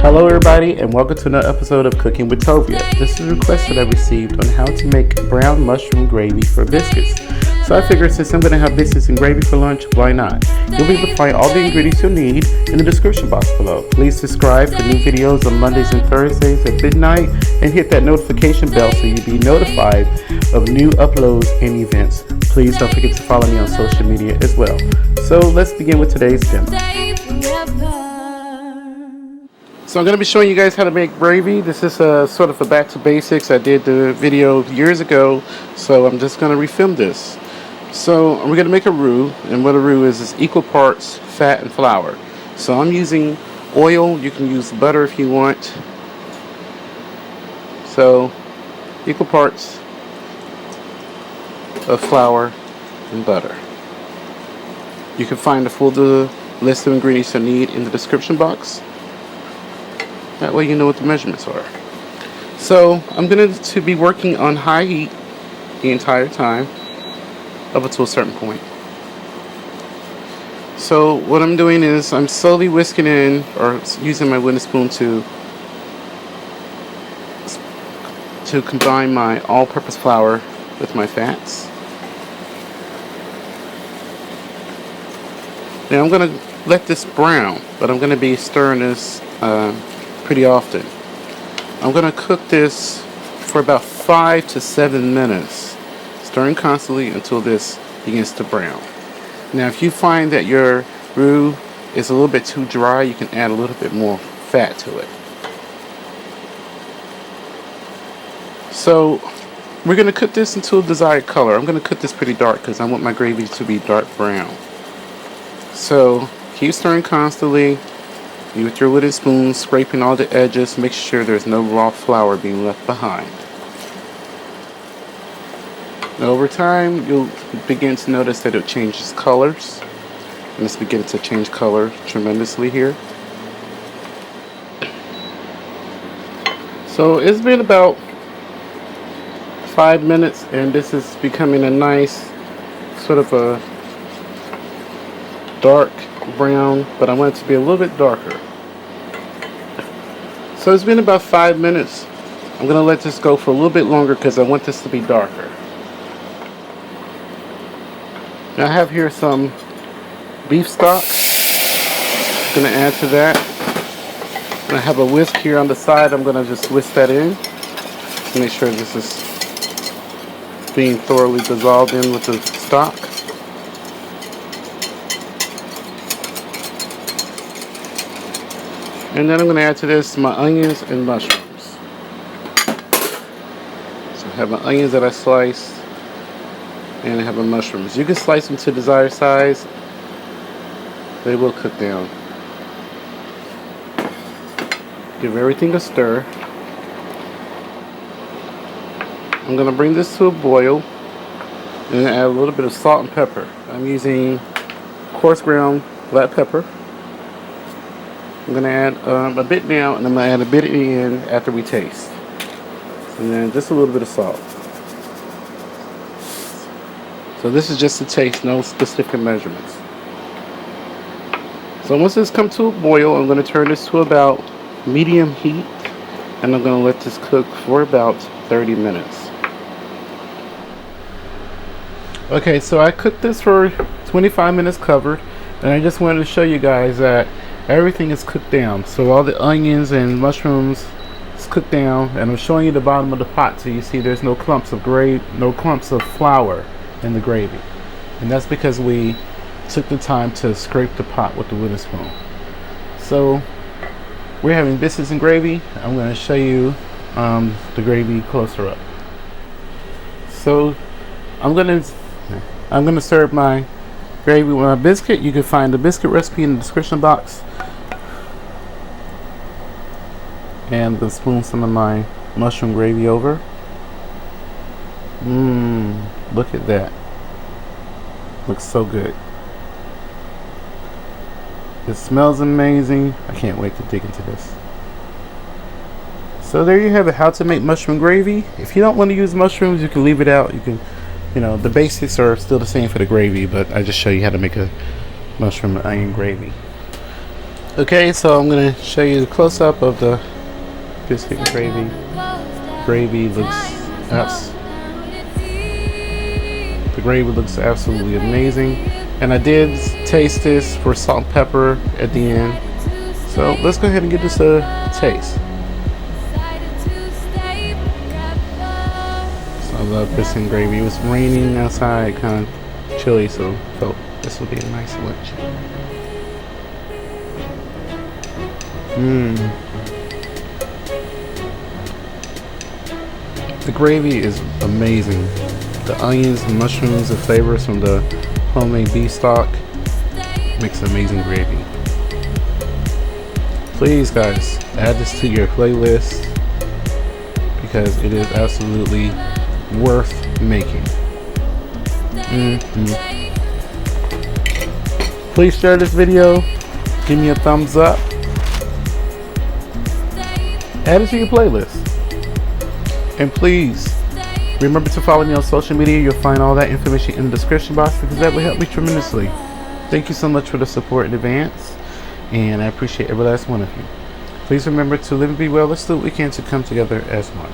Hello everybody and welcome to another episode of Cooking with Tovia. This is a request that I received on how to make brown mushroom gravy for biscuits. So I figured since I'm going to have biscuits and gravy for lunch, why not? You'll be able to find all the ingredients you'll need in the description box below. Please subscribe for new videos on Mondays and Thursdays at midnight and hit that notification bell so you'll be notified of new uploads and events. Please don't forget to follow me on social media as well. So let's begin with today's demo. So I'm going to be showing you guys how to make gravy. This is sort of a back to basics. I did the video years ago, so I'm just going to refilm this. So we're going to make a roux, and what a roux is equal parts fat and flour. So I'm using oil. You can use butter if you want. So equal parts of flour and butter. You can find the full list of ingredients you need in the description box. That way you know what the measurements are. So I'm going to be working on high heat the entire time up until a certain point. So what I'm doing is I'm slowly whisking in, or using my wooden spoon to combine my all-purpose flour with my fats. Now I'm going to let this brown, but I'm going to be stirring this pretty often. I'm going to cook this for about 5 to 7 minutes, stirring constantly until this begins to brown. Now if you find that your roux is a little bit too dry, you can add a little bit more fat to it. So we're going to cook this until a desired color. I'm going to cook this pretty dark because I want my gravy to be dark brown. So keep stirring constantly. With your wooden spoon, scraping all the edges, make sure there's no raw flour being left behind. Now over time, you'll begin to notice that it changes colors. And it's beginning to change color tremendously here. So it's been about 5 minutes, and this is becoming a nice sort of a dark brown, but I want it to be a little bit darker. So it's been about 5 minutes. I'm going to let this go for a little bit longer because I want this to be darker. Now I have here some beef stock. I'm going to add to that. And I have a whisk here on the side. I'm going to just whisk that in to make sure this is being thoroughly dissolved in with the stock. And then I'm going to add to this my onions and mushrooms. So I have my onions that I sliced, and I have my mushrooms. You can slice them to desired size. They will cook down. Give everything a stir. I'm going to bring this to a boil and add a little bit of salt and pepper. I'm using coarse ground black pepper. I'm going to add a bit now, and I'm going to add a bit in after we taste. And then just a little bit of salt. So this is just a taste, no specific measurements. So once this comes to a boil, I'm going to turn this to about medium heat, and I'm going to let this cook for about 30 minutes. Okay, so I cooked this for 25 minutes covered, and I just wanted to show you guys that everything is cooked down. So all the onions and mushrooms is cooked down, and I'm showing you the bottom of the pot so you see there's no clumps of flour in the gravy. And that's because we took the time to scrape the pot with the wooden spoon. So we're having biscuits and gravy. I'm going to show you the gravy closer up. So I'm going to serve my gravy with my biscuit. You can find the biscuit recipe in the description box. And I'm going to spoon some of my mushroom gravy over. Look at that. Looks so good. It smells amazing. I can't wait to dig into this. So there you have it, how to make mushroom gravy. If you don't want to use mushrooms, you can leave it out. You can, the basics are still the same for the gravy, but I just show you how to make a mushroom and onion gravy. Okay, so I'm gonna show you the close-up of the biscuit and gravy. Gravy looks the gravy looks absolutely amazing, and I did taste this for salt and pepper at the end. So let's go ahead and give this a taste. So I love biscuit and gravy. It was raining outside, kind of chilly, so I felt this would be a nice lunch. The gravy is amazing. The onions, the mushrooms, the flavors from the homemade beef stock makes amazing gravy. Please guys, add this to your playlist because it is absolutely worth making. Please share this video, give me a thumbs up, add it to your playlist, and please remember to follow me on social media. You'll find all that information in the description box because that will help me tremendously. Thank you so much for the support in advance, and I appreciate every last one of you. Please remember to live and be well. Let's do what we can to come together as one.